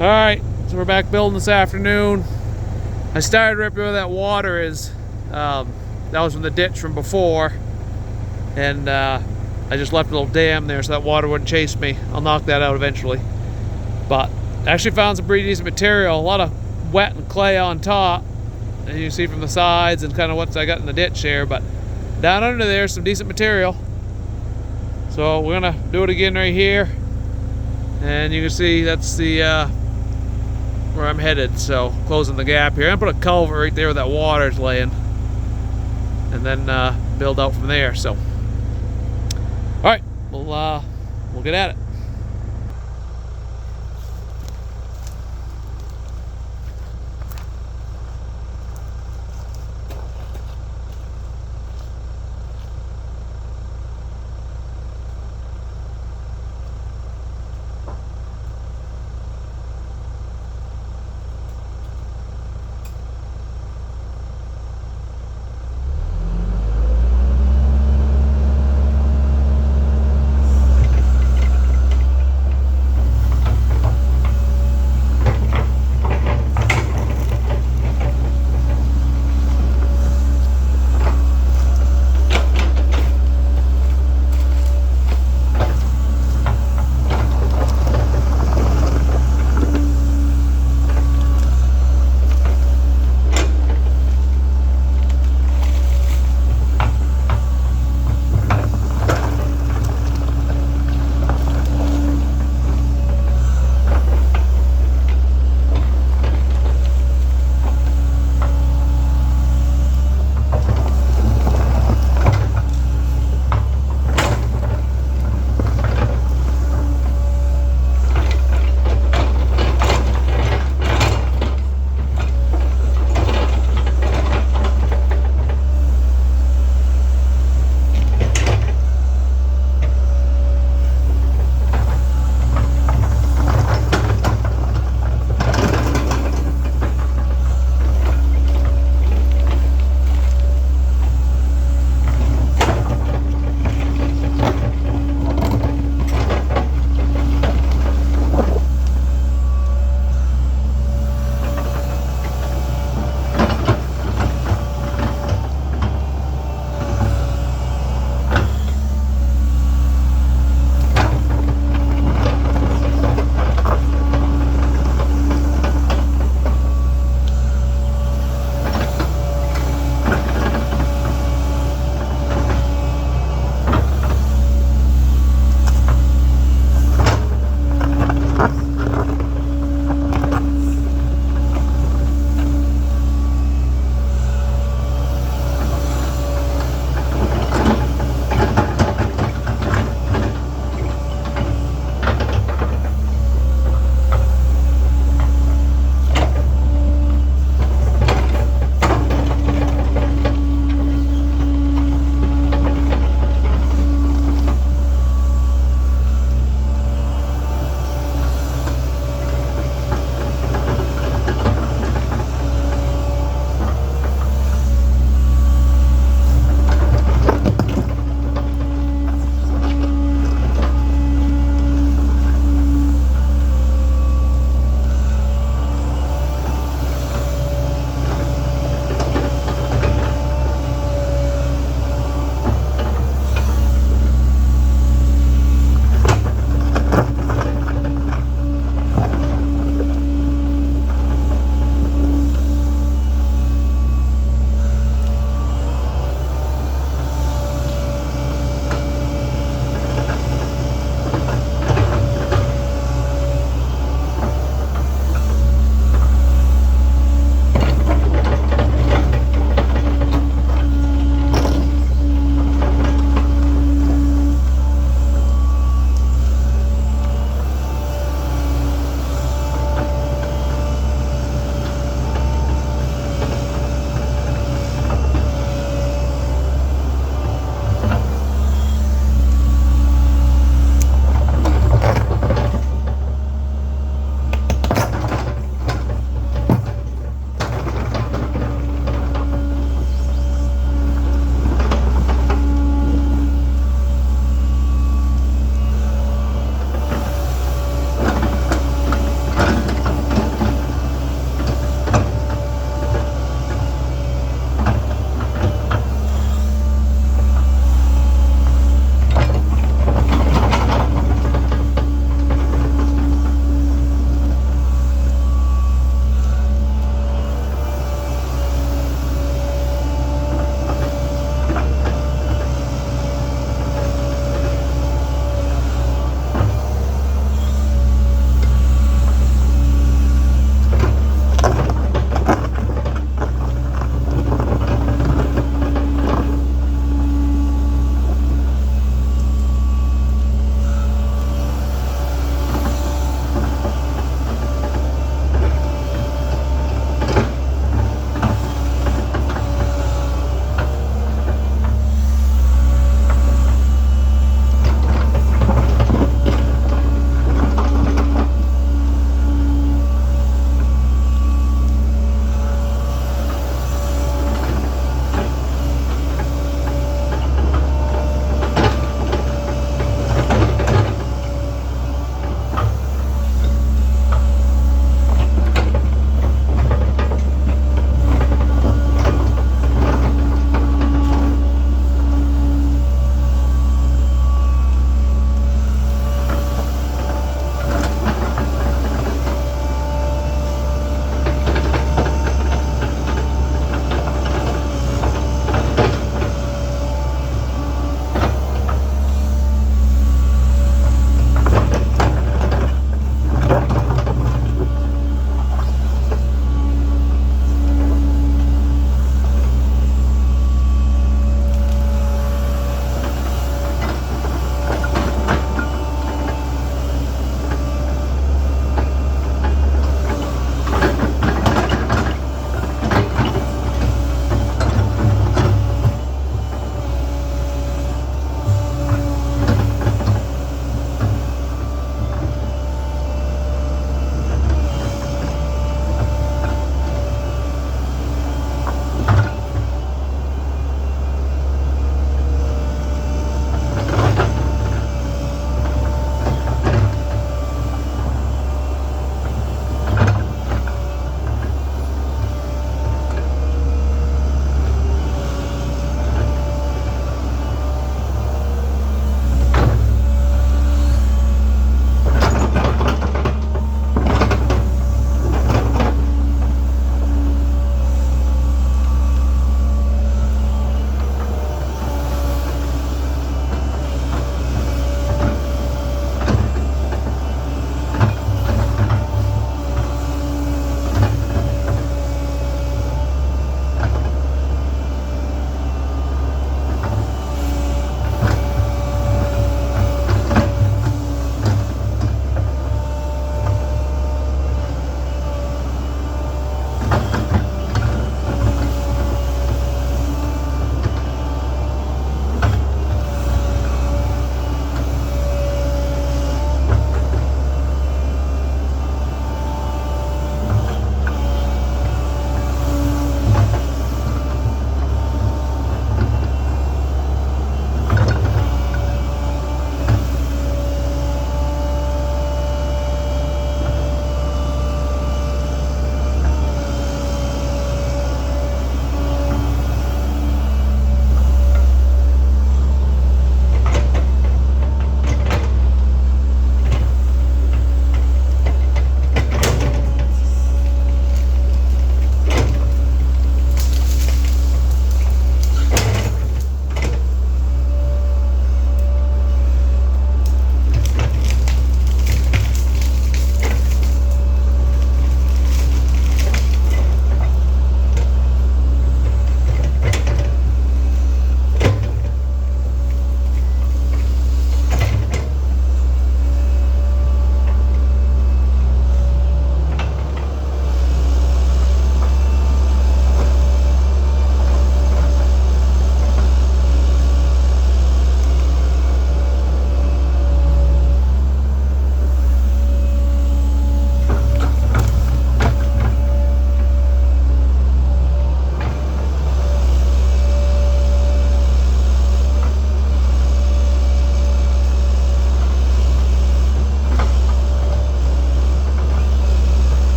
Alright, so we're back building this afternoon. I started right where that water is. That was from the ditch from before. And I just left a little dam there so that water wouldn't chase me. I'll knock that out eventually. But I actually found some pretty decent material. A lot of wet and clay on top. And you can see from the sides and kind of what I got in the ditch there. But down under there is some decent material. So we're gonna do it again right here. And you can see that's the where I'm headed, so closing the gap here. I'm gonna put a culvert right there where that water's laying, and then build out from there. So, all right, we'll get at it.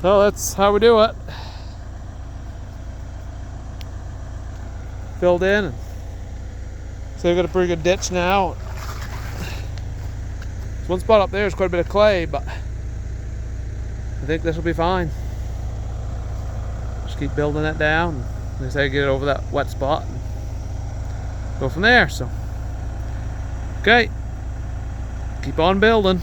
So that's how we do it. Filled in, and so we've got a pretty good ditch now. This one spot up there is quite a bit of clay, but I think this will be fine. Just keep building it down. At least I get it over that wet spot and go from there. So, okay, keep on building.